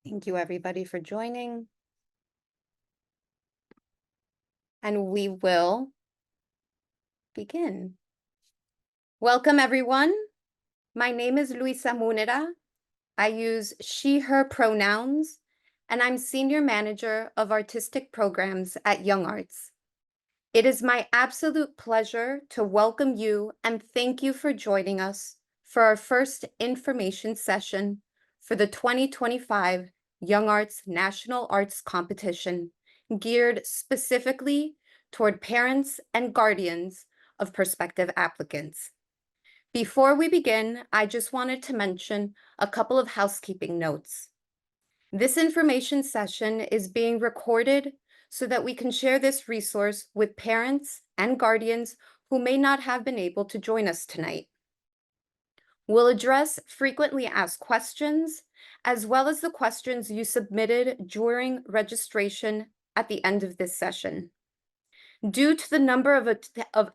Thank you, everybody, for joining. And we will begin. Welcome, everyone. My name is Luisa Munera. I use she, her pronouns, and I'm Senior Manager of Artistic Programs at YoungArts. It is my absolute pleasure to welcome you and thank you for joining us for our first information session for the 2025 YoungArts National Arts Competition, geared specifically toward parents and guardians of prospective applicants. Before we begin, I just wanted to mention a couple of housekeeping notes. This information session is being recorded so that we can share this resource with parents and guardians who may not have been able to join us tonight. We'll address frequently asked questions, as well as the questions you submitted during registration at the end of this session. Due to the number of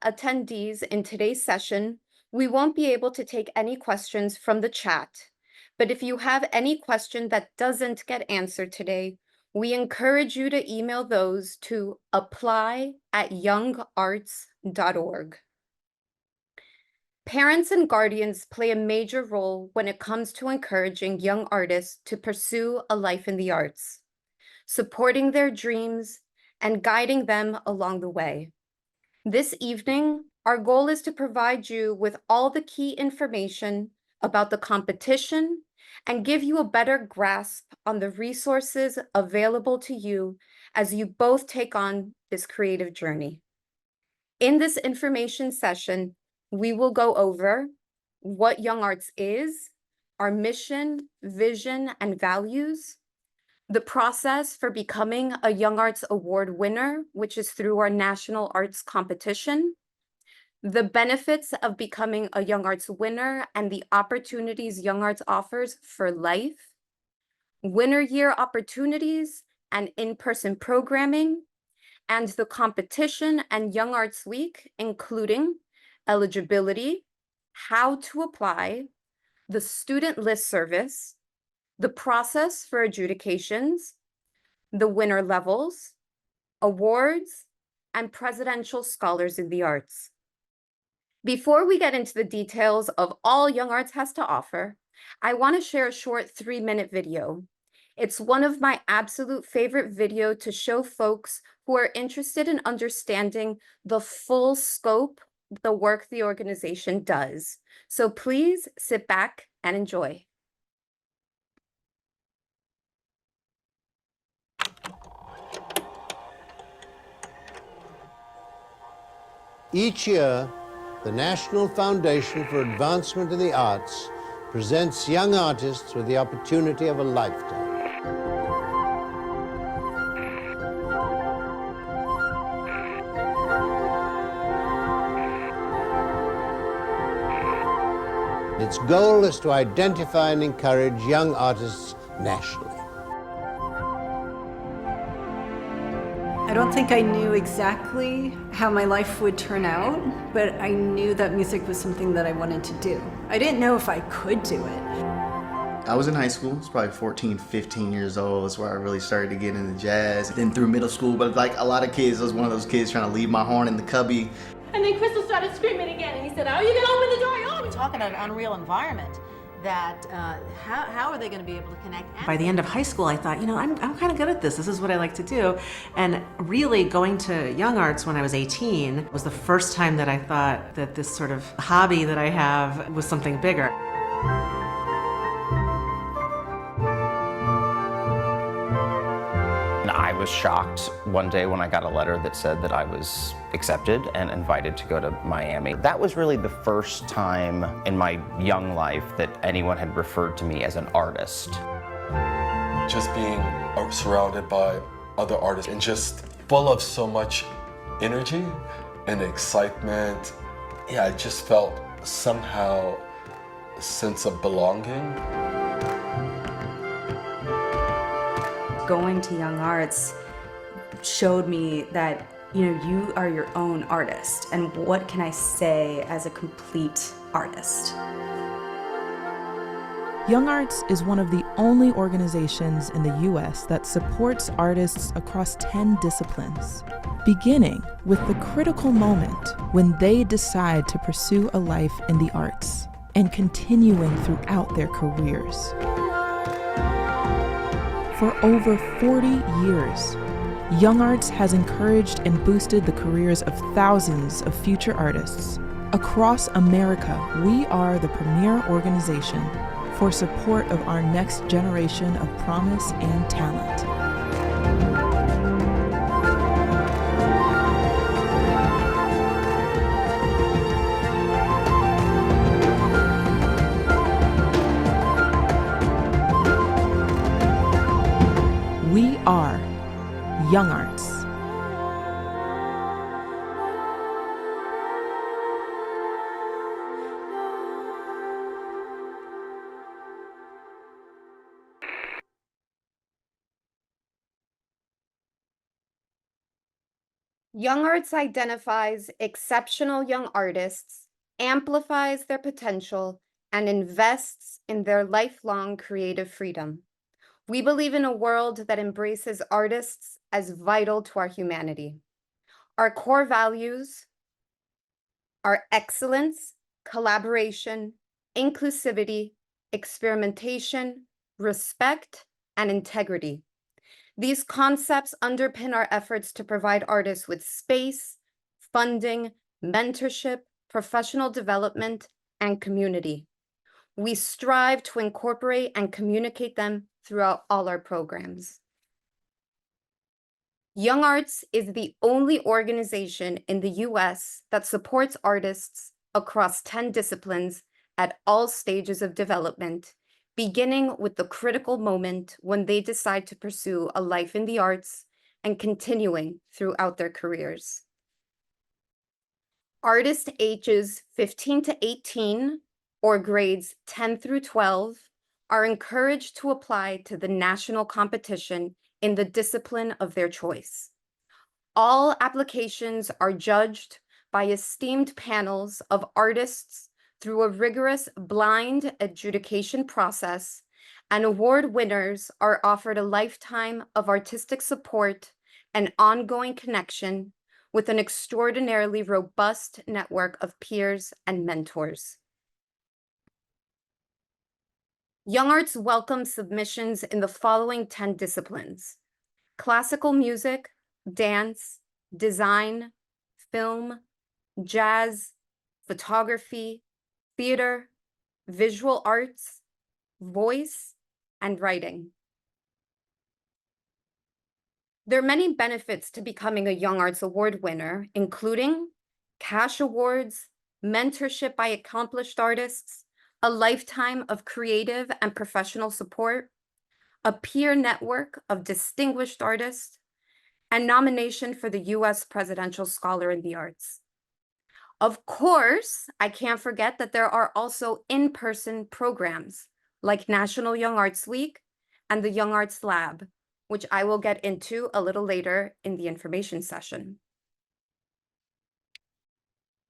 attendees in today's session, we won't be able to take any questions from the chat. But if you have any question that doesn't get answered today, we encourage you to email those to apply@youngarts.org. Parents and guardians play a major role when it comes to encouraging young artists to pursue a life in the arts, supporting their dreams and guiding them along the way. This evening, our goal is to provide you with all the key information about the competition and give you a better grasp on the resources available to you as you both take on this creative journey. In this information session, we will go over what Young Arts is, our mission, vision, and values, the process for becoming a Young Arts Award winner, which is through our National Arts Competition, the benefits of becoming a Young Arts winner and the opportunities Young Arts offers for life, winner year opportunities and in-person programming, and the competition and Young Arts Week, including eligibility, how to apply, the student list service, the process for adjudications, the winner levels, awards, and presidential scholars in the arts. Before we get into the details of all Young Arts has to offer, I want to share a short 3-minute video. It's one of my absolute favorite videos to show folks who are interested in understanding the full scope of the work the organization does. So please sit back and enjoy. Each year, the National Foundation for Advancement in the Arts presents young artists with the opportunity of a lifetime. Its goal is to identify and encourage young artists nationally. I don't think I knew exactly how my life would turn out, but I knew that music was something that I wanted to do. I didn't know if I could do it. I was in high school. It's probably 14, 15 years old. That's where I really started to get into jazz. Then through middle school, but like a lot of kids, I was one of those kids trying to leave my horn in the cubby. And then Crystal started screaming again, and he said, "Oh, you can open the door, you open." Talking about an unreal environment that how are they going to be able to connect? By the end of high school, I thought, you know, I'm kind of good at this. This is what I like to do. And really going to Young Arts when I was 18 was the first time that I thought that this sort of hobby that I have was something bigger. I was shocked one day when I got a letter that said that I was accepted and invited to go to Miami. That was really the first time in my young life that anyone had referred to me as an artist. Just being surrounded by other artists and just full of so much energy and excitement. Yeah, I just felt somehow a sense of belonging. Going to Young Arts showed me that, you know, you are your own artist, and what can I say as a complete artist? YoungArts is one of the only organizations in the US that supports artists across 10 disciplines, beginning with the critical moment when they decide to pursue a life in the arts and continuing throughout their careers. For over 40 years, YoungArts has encouraged and boosted the careers of thousands of future artists. Across America, we are the premier organization for support of our next generation of promise and talent. We are YoungArts. YoungArts identifies exceptional young artists, amplifies their potential, and invests in their lifelong creative freedom. We believe in a world that embraces artists as vital to our humanity. Our core values are excellence, collaboration, inclusivity, experimentation, respect, and integrity. These concepts underpin our efforts to provide artists with space, funding, mentorship, professional development, and community. We strive to incorporate and communicate them throughout all our programs. YoungArts is the only organization in the US that supports artists across 10 disciplines at all stages of development, beginning with the critical moment when they decide to pursue a life in the arts and continuing throughout their careers. Artists ages 15 to 18 or grades 10 through 12 are encouraged to apply to the national competition in the discipline of their choice. All applications are judged by esteemed panels of artists through a rigorous blind adjudication process, and award winners are offered a lifetime of artistic support and ongoing connection with an extraordinarily robust network of peers and mentors. YoungArts welcomes submissions in the following 10 disciplines: classical music, dance, design, film, jazz, photography, theater, visual arts, voice, and writing. There are many benefits to becoming a YoungArts Award winner, including cash awards, mentorship by accomplished artists, a lifetime of creative and professional support, a peer network of distinguished artists, and nomination for the U.S. Presidential Scholar in the Arts. Of course, I can't forget that there are also in-person programs like National Young Arts Week and the YoungArts Lab, which I will get into a little later in the information session.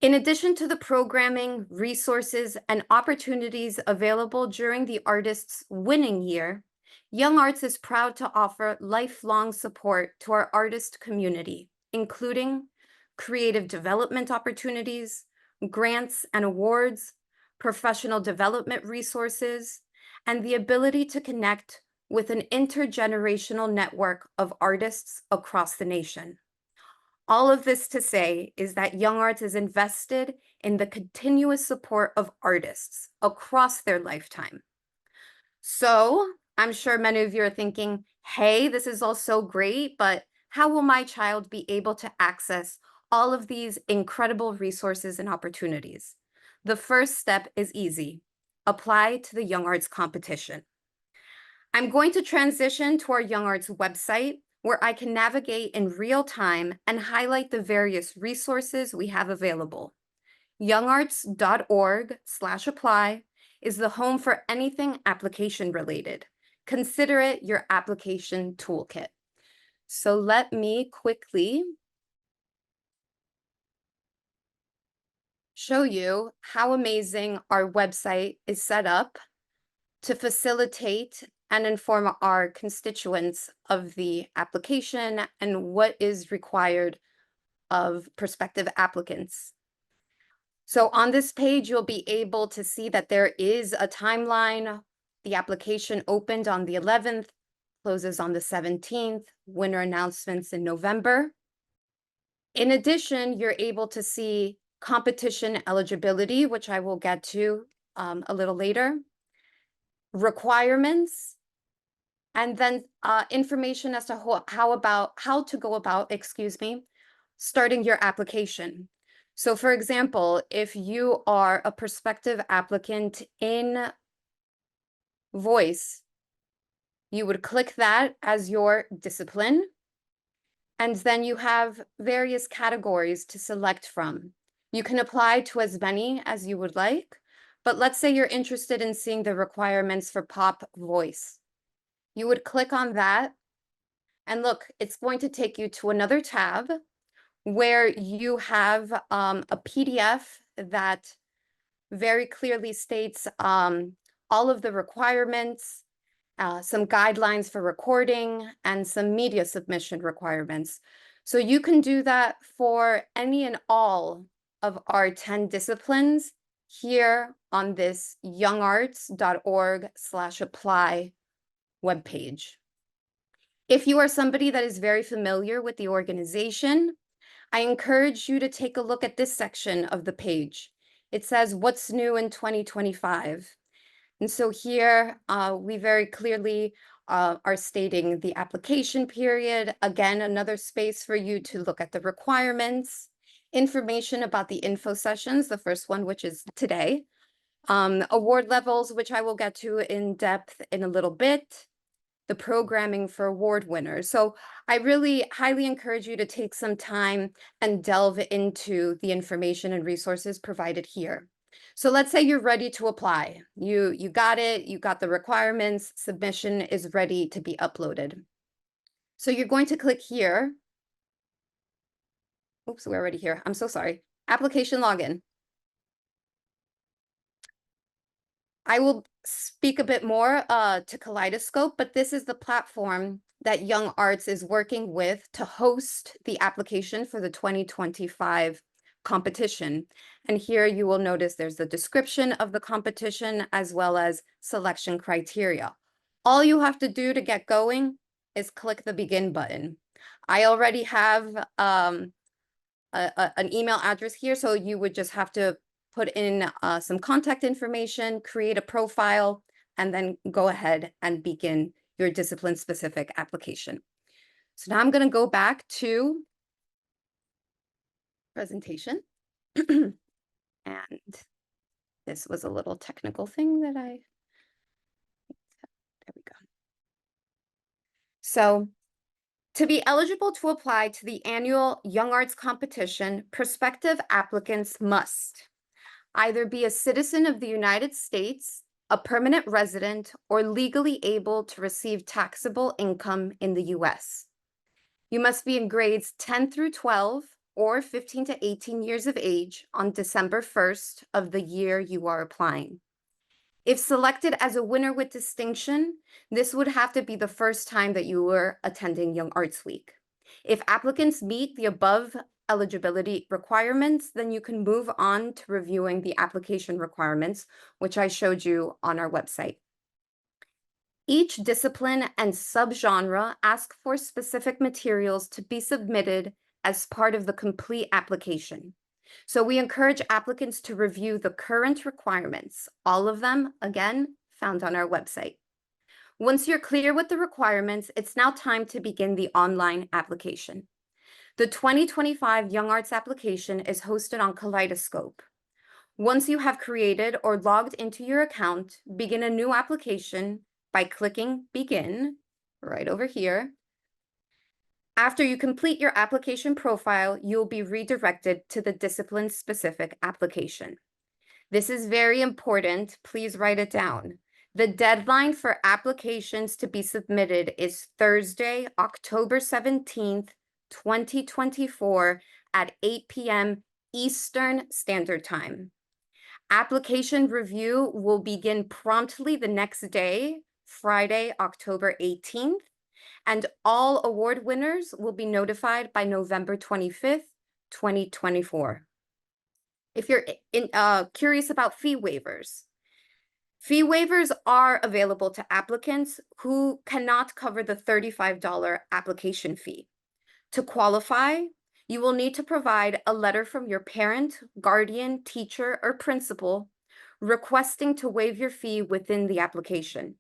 In addition to the programming, resources, and opportunities available during the artist's winning year, YoungArts is proud to offer lifelong support to our artist community, including creative development opportunities, grants and awards, professional development resources, and the ability to connect with an intergenerational network of artists across the nation. All of this to say is that YoungArts is invested in the continuous support of artists across their lifetime. So I'm sure many of you are thinking, hey, this is all so great, but how will my child be able to access all of these incredible resources and opportunities? The first step is easy. Apply to the YoungArts competition. I'm going to transition to our YoungArts website, where I can navigate in real time and highlight the various resources we have available. youngarts.org/apply is the home for anything application related. Consider it your application toolkit. So let me quickly show you how amazing our website is set up to facilitate and inform our constituents of the application and what is required of prospective applicants. So on this page, you'll be able to see that there is a timeline. The application opened on the 11th, closes on the 17th, winner announcements in November. In addition, you're able to see competition eligibility, which I will get to a little later, requirements, and then information as to how to go about, starting your application. So for example, if you are a prospective applicant in voice, you would click that as your discipline. And then you have various categories to select from. You can apply to as many as you would like, but let's say you're interested in seeing the requirements for pop voice. You would click on that, and look, it's going to take you to another tab where you have a PDF that very clearly states all of the requirements, some guidelines for recording, and some media submission requirements. So you can do that for any and all of our 10 disciplines here on this youngarts.org/apply webpage. If you are somebody that is very familiar with the organization, I encourage you to take a look at this section of the page. It says, what's new in 2025? And so here we very clearly are stating the application period. Again, another space for you to look at the requirements, information about the info sessions, the first one, which is today, award levels, which I will get to in depth in a little bit, the programming for award winners. So I really highly encourage you to take some time and delve into the information and resources provided here. So let's say you're ready to apply. You got it, you got the requirements, submission is ready to be uploaded. So you're going to click here. Oops, we're already here. I'm so sorry. Application login. I will speak a bit more to Kaleidoscope, but this is the platform that Young Arts is working with to host the application for the 2025 competition. And here you will notice there's the description of the competition as well as selection criteria. All you have to do to get going is click the begin button. I already have an email address here, so you would just have to put in some contact information, create a profile, and then go ahead and begin your discipline-specific application. So now I'm going to go back to presentation. And this was a little technical thing that there we go. So to be eligible to apply to the annual Young Arts competition, prospective applicants must either be a citizen of the United States, a permanent resident, or legally able to receive taxable income in the U.S. You must be in grades 10 through 12 or 15 to 18 years of age on December 1st of the year you are applying. If selected as a winner with distinction, this would have to be the first time that you were attending Young Arts Week. If applicants meet the above eligibility requirements, then you can move on to reviewing the application requirements, which I showed you on our website. Each discipline and subgenre ask for specific materials to be submitted as part of the complete application. So we encourage applicants to review the current requirements, all of them, again, found on our website. Once you're clear with the requirements, it's now time to begin the online application. The 2025 Young Arts application is hosted on Kaleidoscope. Once you have created or logged into your account, begin a new application by clicking Begin right over here. After you complete your application profile, you'll be redirected to the discipline-specific application. This is very important. Please write it down. The deadline for applications to be submitted is Thursday, October 17th, 2024 at 8 p.m. Eastern Standard Time. Application review will begin promptly the next day, Friday, October 18th, and all award winners will be notified by November 25th, 2024. If you're curious about fee waivers are available to applicants who cannot cover the $35 application fee. To qualify, you will need to provide a letter from your parent, guardian, teacher, or principal requesting to waive your fee within the application.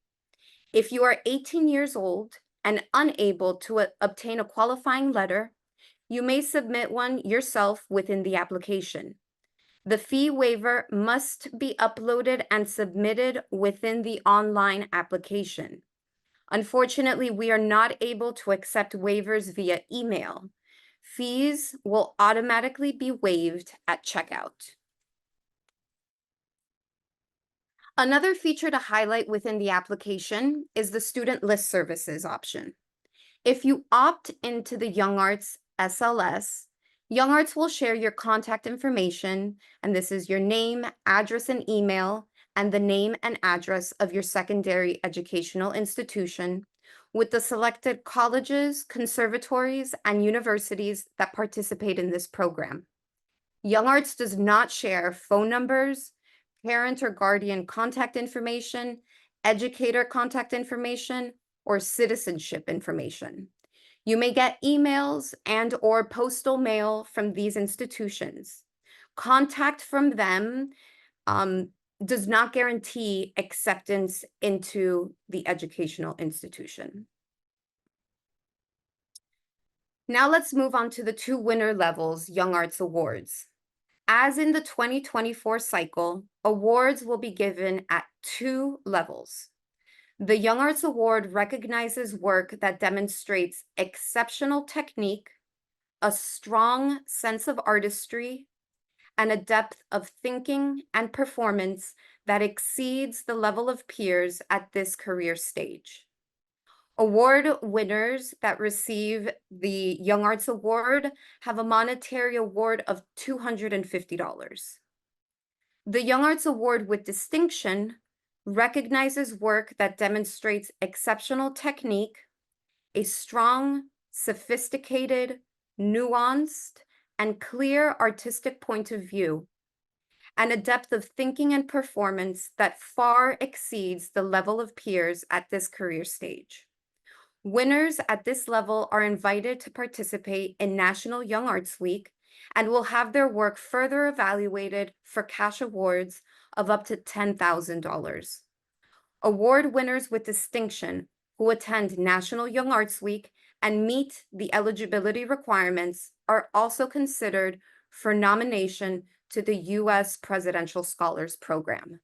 If you are 18 years old and unable to obtain a qualifying letter, you may submit one yourself within the application. The fee waiver must be uploaded and submitted within the online application. Unfortunately, we are not able to accept waivers via email. Fees will automatically be waived at checkout. Another feature to highlight within the application is the Student List Services option. If you opt into the YoungArts SLS, YoungArts will share your contact information, and this is your name, address, and email, and the name and address of your secondary educational institution with the selected colleges, conservatories, and universities that participate in this program. YoungArts does not share phone numbers, parent or guardian contact information, educator contact information, or citizenship information. You may get emails and/or postal mail from these institutions. Contact from them does not guarantee acceptance into the educational institution. Now let's move on to the 2 winner levels YoungArts Awards. As in the 2024 cycle, awards will be given at 2 levels. The YoungArts Award recognizes work that demonstrates exceptional technique, a strong sense of artistry, and a depth of thinking and performance that exceeds the level of peers at this career stage. Award winners that receive the YoungArts Award have a monetary award of $250. The YoungArts Award with distinction recognizes work that demonstrates exceptional technique, a strong, sophisticated, nuanced, and clear artistic point of view, and a depth of thinking and performance that far exceeds the level of peers at this career stage. Winners at this level are invited to participate in National Young Arts Week and will have their work further evaluated for cash awards of up to $10,000. Award winners with distinction who attend National Young Arts Week and meet the eligibility requirements are also considered for nomination to the U.S. Presidential Scholars Program.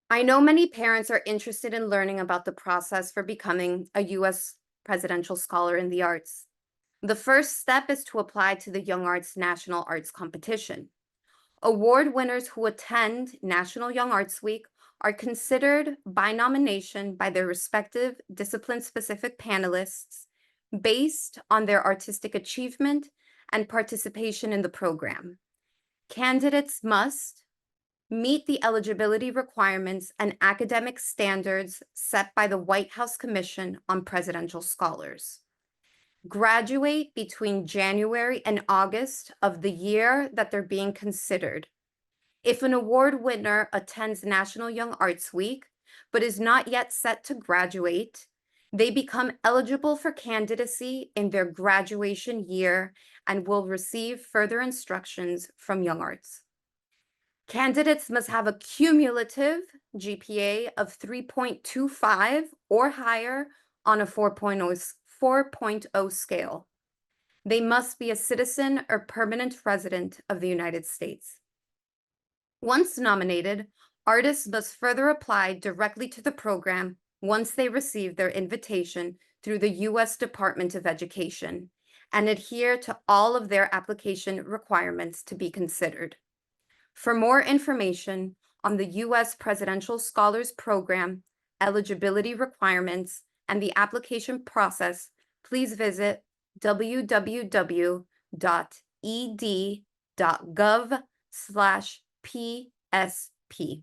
I know many parents are interested in learning about the process for becoming a U.S. Presidential Scholar in the Arts. The first step is to apply to the Young Arts National Arts Competition. Award winners who attend National Young Arts Week are considered by nomination by their respective discipline-specific panelists based on their artistic achievement and participation in the program. Candidates must meet the eligibility requirements and academic standards set by the White House Commission on Presidential Scholars. Graduate between January and August of the year that they're being considered. If an award winner attends National Young Arts Week, but is not yet set to graduate, they become eligible for candidacy in their graduation year and will receive further instructions from Young Arts. Candidates must have a cumulative GPA of 3.25 or higher on a 4.0 scale. They must be a citizen or permanent resident of the United States. Once nominated, artists must further apply directly to the program once they receive their invitation through the U.S. Department of Education and adhere to all of their application requirements to be considered. For more information on the U.S. Presidential Scholars Program, eligibility requirements, and the application process, please visit www.ed.gov/youngart. youngarts.gov/PSP.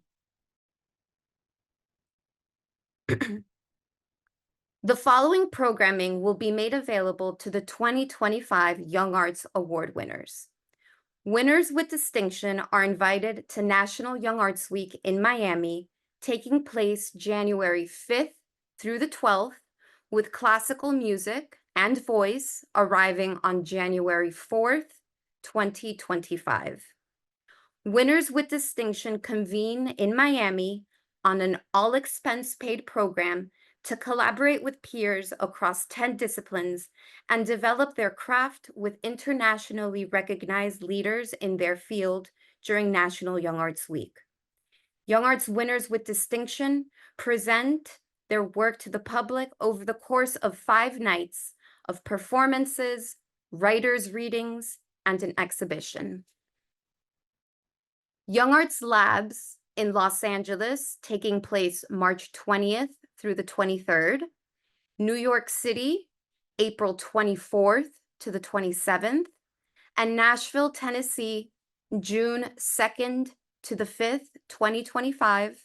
The following programming will be made available to the 2025 Young Arts Award winners. Winners with distinction are invited to National Young Arts Week in Miami, taking place January 5th through the 12th, with classical music and voice arriving on January 4th, 2025. Winners with distinction convene in Miami on an all-expense-paid program to collaborate with peers across 10 disciplines and develop their craft with internationally recognized leaders in their field during National Young Arts Week. Young Arts winners with distinction present their work to the public over the course of 5 nights of performances, writers' readings, and an exhibition. YoungArts Labs in Los Angeles, taking place March 20th through the 23rd. New York City, April 24th to the 27th. And Nashville, Tennessee, June 2nd to the 5th, 2025,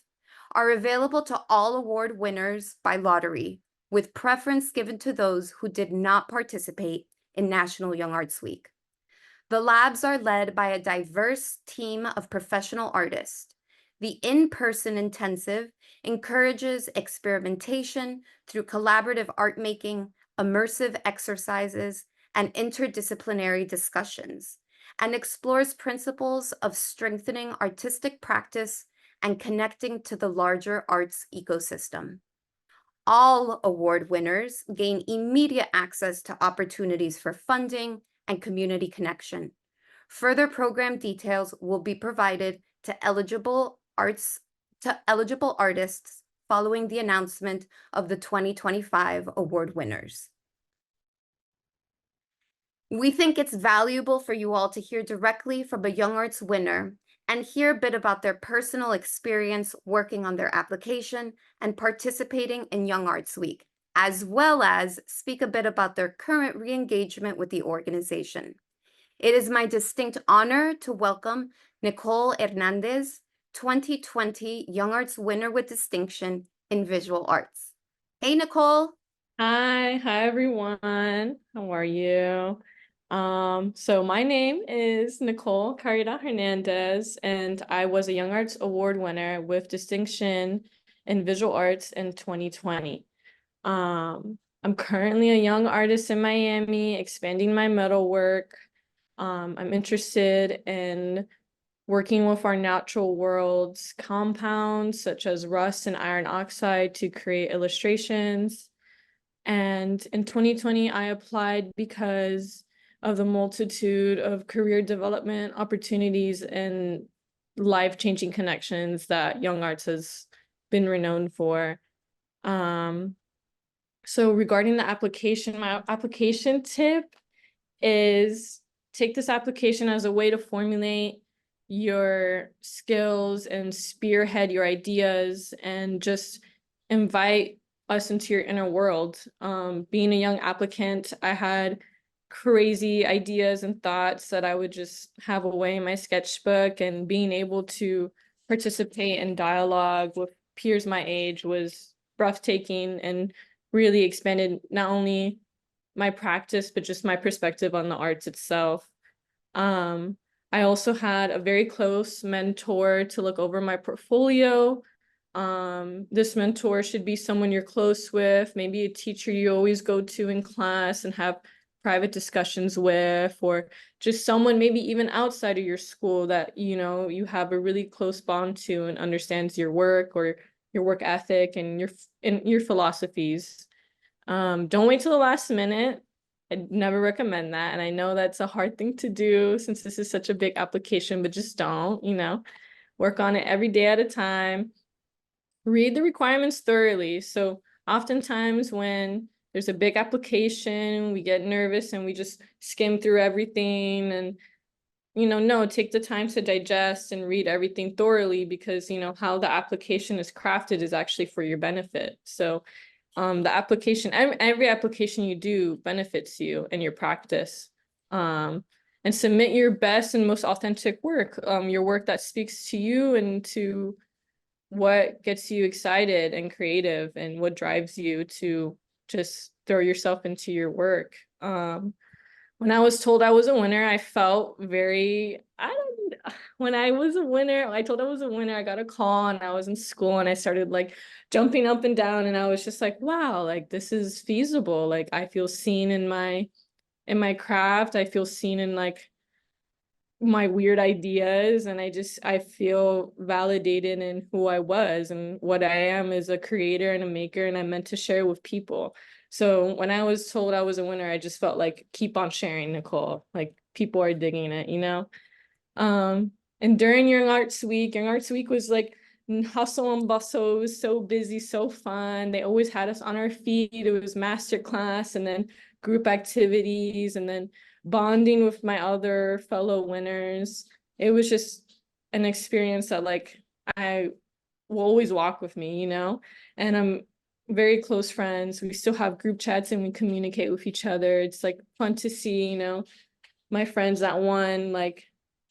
are available to all award winners by lottery, with preference given to those who did not participate in National Young Arts Week. The labs are led by a diverse team of professional artists. The in-person intensive encourages experimentation through collaborative art making, immersive exercises, and interdisciplinary discussions, and explores principles of strengthening artistic practice and connecting to the larger arts ecosystem. All award winners gain immediate access to opportunities for funding and community connection. Further program details will be provided to eligible artists following the announcement of the 2025 award winners. We think it's valuable for you all to hear directly from a Young Arts winner and hear a bit about their personal experience working on their application and participating in Young Arts Week, as well as speak a bit about their current re-engagement with the organization. It is my distinct honor to welcome Nicole Hernandez, 2020 Young Arts winner with distinction in visual arts. Hey, Nicole. Hi everyone. How are you? So my name is Nicole Hernandez, and I was a Young Arts Award winner with distinction in visual arts in 2020. I'm currently a young artist in Miami, expanding my metal work. I'm interested in working with our natural world's compounds, such as rust and iron oxide, to create illustrations. And in 2020, I applied because of the multitude of career development opportunities and life-changing connections that Young Arts has been renowned for. So regarding the application, my application tip is take this application as a way to formulate your skills and spearhead your ideas and just invite us into your inner world. Being a young applicant, I had crazy ideas and thoughts that I would just have away in my sketchbook, and being able to participate in dialogue with peers my age was breathtaking and really expanded not only my practice, but just my perspective on the arts itself. I also had a very close mentor to look over my portfolio. This mentor should be someone you're close with, maybe a teacher you always go to in class and have private discussions with, or just someone maybe even outside of your school that you have a really close bond to and understands your work or your work ethic and your philosophies. Don't wait till the last minute. I'd never recommend that. And I know that's a hard thing to do since this is such a big application, but just don't, work on it every day at a time. Read the requirements thoroughly. So oftentimes when there's a big application, we get nervous and we just skim through everything, and no, take the time to digest and read everything thoroughly, because how the application is crafted is actually for your benefit. So the application, every application you do benefits you in your practice. and submit your best and most authentic work, your work that speaks to you and to what gets you excited and creative and what drives you to just throw yourself into your work. When I was told I was a winner, I felt very, when I was a winner, I told I was a winner, I got a call and I was in school and I started like jumping up and down and I was just like, wow, like this is feasible. Like I feel seen in my craft. I feel seen in like my weird ideas, and I feel validated in who I was and what I am as a creator and a maker, and I'm meant to share with people. So when I was told I was a winner, I just felt like, keep on sharing, Nichole. Like people are digging it, you know? And during Young Arts Week was like hustle and bustle. It was so busy, so fun. They always had us on our feet. It was master class and then group activities and then bonding with my other fellow winners. It was just an experience that like I will always walk with me, you know? And I'm very close friends. We still have group chats and we communicate with each other. It's like fun to see, you know, my friends that won, like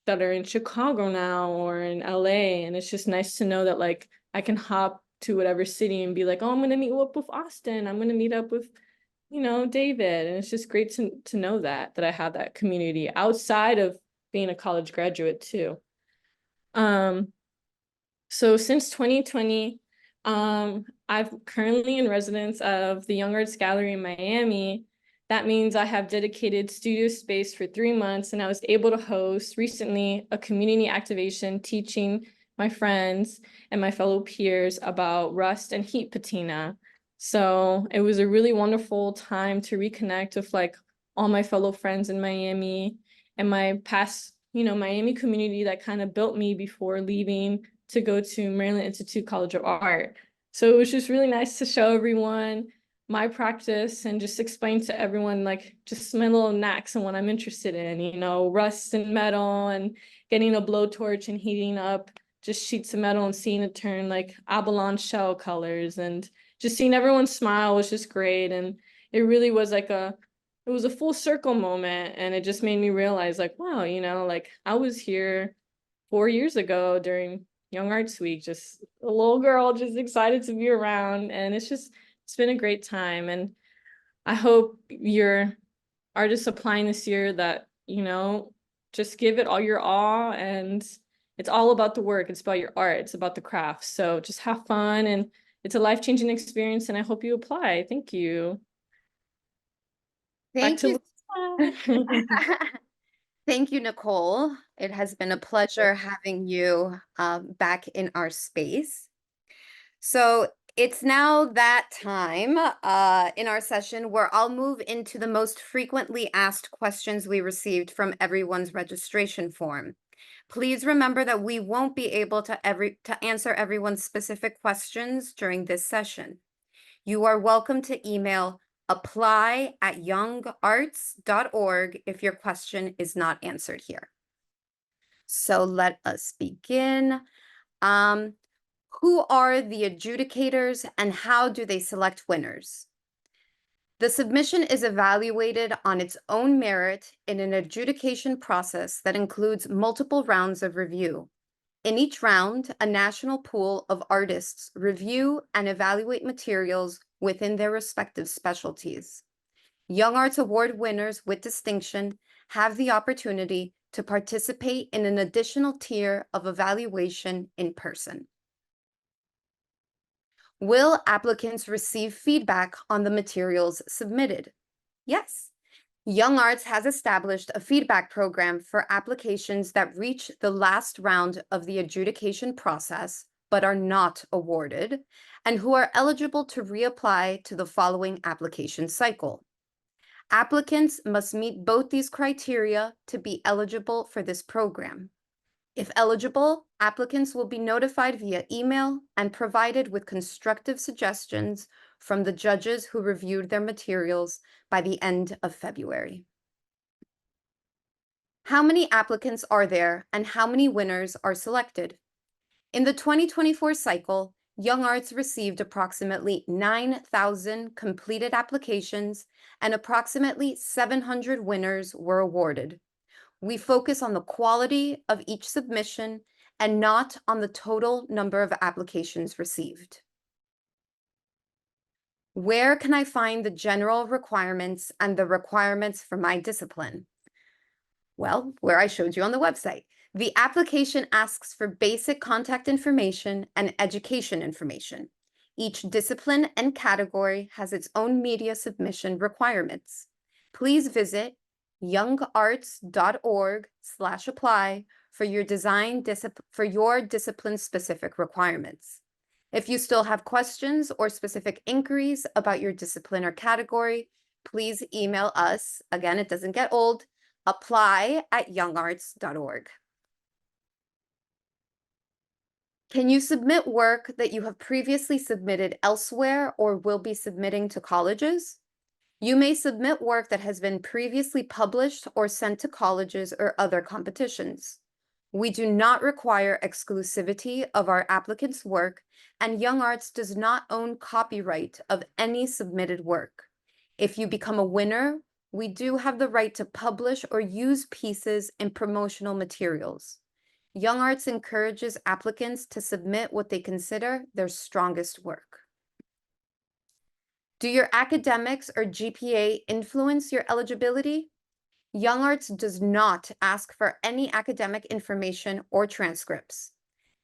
that are in Chicago now or in LA. And it's just nice to know that like I can hop to whatever city and be like, oh, I'm gonna meet up with Austin. I'm gonna meet up with, you know, David. And it's just great to know that I have that community outside of being a college graduate too. So since 2020, I'm currently in residence of the Young Arts Gallery in Miami. That means I have dedicated studio space for 3 months, and I was able to host recently a community activation teaching my friends and my fellow peers about rust and heat patina. So it was a really wonderful time to reconnect with like all my fellow friends in Miami and my past, you know, Miami community that kind of built me before leaving to go to Maryland Institute College of Art. So it was just really nice to show everyone my practice and just explain to everyone like just my little knacks and what I'm interested in, you know, rust and metal and getting a blowtorch and heating up just sheets of metal and seeing it turn like abalone shell colors, and just seeing everyone smile was just great. And it really was like it was a full circle moment, and it just made me realize like, wow, you know, like I was here 4 years ago during Young Arts Week, just a little girl just excited to be around, and it's been a great time. And I hope your artists applying this year that, you know, just give it all your all, and it's all about the work. It's about your art. It's about the craft. So just have fun, and it's a life-changing experience, and I hope you apply. Thank you. Thank you. Thank you, Nichole. It has been a pleasure having you back in our space. So it's now that time in our session where I'll move into the most frequently asked questions we received from everyone's registration form. Please remember that we won't be able to answer everyone's specific questions during this session. You are welcome to email apply@youngarts.org if your question is not answered here. So let us begin. Who are the adjudicators and how do they select winners? The submission is evaluated on its own merit in an adjudication process that includes multiple rounds of review. In each round, a national pool of artists review and evaluate materials within their respective specialties. Young Arts Award winners with distinction have the opportunity to participate in an additional tier of evaluation in person. Will applicants receive feedback on the materials submitted? Yes. Young Arts has established a feedback program for applications that reach the last round of the adjudication process but are not awarded, and who are eligible to reapply to the following application cycle. Applicants must meet both these criteria to be eligible for this program. If eligible, applicants will be notified via email and provided with constructive suggestions from the judges who reviewed their materials by the end of February. How many applicants are there and how many winners are selected? In the 2024 cycle, Young Arts received approximately 9,000 completed applications and approximately 700 winners were awarded. We focus on the quality of each submission and not on the total number of applications received. Where can I find the general requirements and the requirements for my discipline? Well, where I showed you on the website. The application asks for basic contact information and education information. Each discipline and category has its own media submission requirements. Please visit youngarts.org/apply for your discipline-specific requirements. If you still have questions or specific inquiries about your discipline or category, please email us. Again, it doesn't get old. apply@youngarts.org. Can you submit work that you have previously submitted elsewhere or will be submitting to colleges? You may submit work that has been previously published or sent to colleges or other competitions. We do not require exclusivity of our applicants' work, and YoungArts does not own copyright of any submitted work. If you become a winner, we do have the right to publish or use pieces in promotional materials. YoungArts encourages applicants to submit what they consider their strongest work. Do your academics or GPA influence your eligibility? YoungArts does not ask for any academic information or transcripts.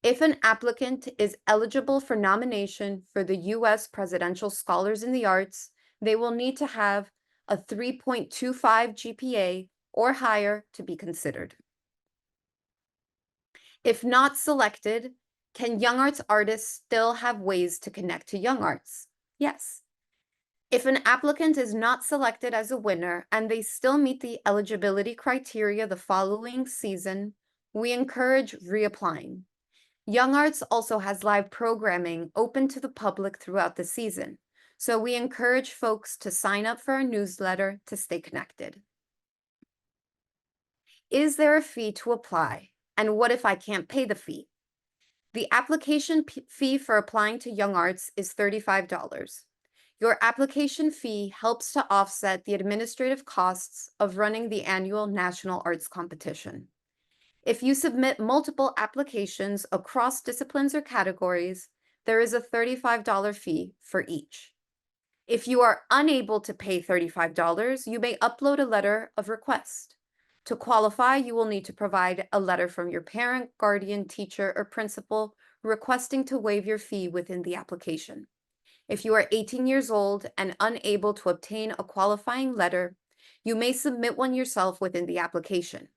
If an applicant is eligible for nomination for the U.S. Presidential Scholars in the Arts, they will need to have a 3.25 GPA or higher to be considered. If not selected, can YoungArts artists still have ways to connect to YoungArts? Yes. If an applicant is not selected as a winner and they still meet the eligibility criteria the following season, we encourage reapplying. YoungArts also has live programming open to the public throughout the season, so we encourage folks to sign up for our newsletter to stay connected. Is there a fee to apply? And what if I can't pay the fee? The application fee for applying to YoungArts is $35. Your application fee helps to offset the administrative costs of running the annual National Arts Competition. If you submit multiple applications across disciplines or categories, there is a $35 fee for each. If you are unable to pay $35, you may upload a letter of request. To qualify, you will need to provide a letter from your parent, guardian, teacher, or principal requesting to waive your fee within the application. If you are 18 years old and unable to obtain a qualifying letter, you may submit one yourself within the application.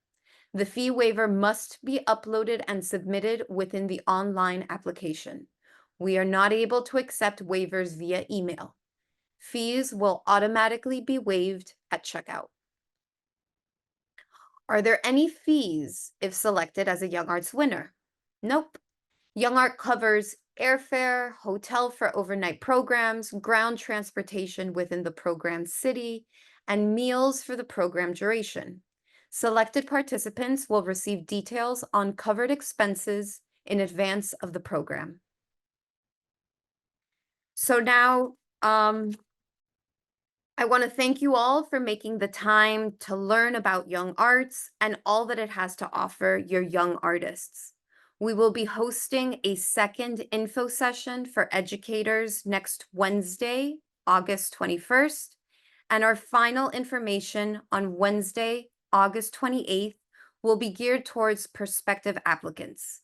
The fee waiver must be uploaded and submitted within the online application. We are not able to accept waivers via email. Fees will automatically be waived at checkout. Are there any fees if selected as a YoungArts winner? Nope. YoungArt covers airfare, hotel for overnight programs, ground transportation within the program city, and meals for the program duration. Selected participants will receive details on covered expenses in advance of the program. So now, I want to thank you all for making the time to learn about YoungArts and all that it has to offer your young artists. We will be hosting a second info session for educators next Wednesday, August 21st, and our final information on Wednesday, August 28th, will be geared towards prospective applicants.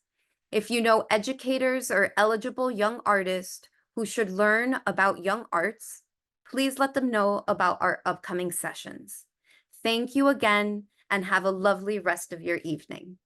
If you know educators or eligible young artists who should learn about YoungArts, please let them know about our upcoming sessions. Thank you again, and have a lovely rest of your evening.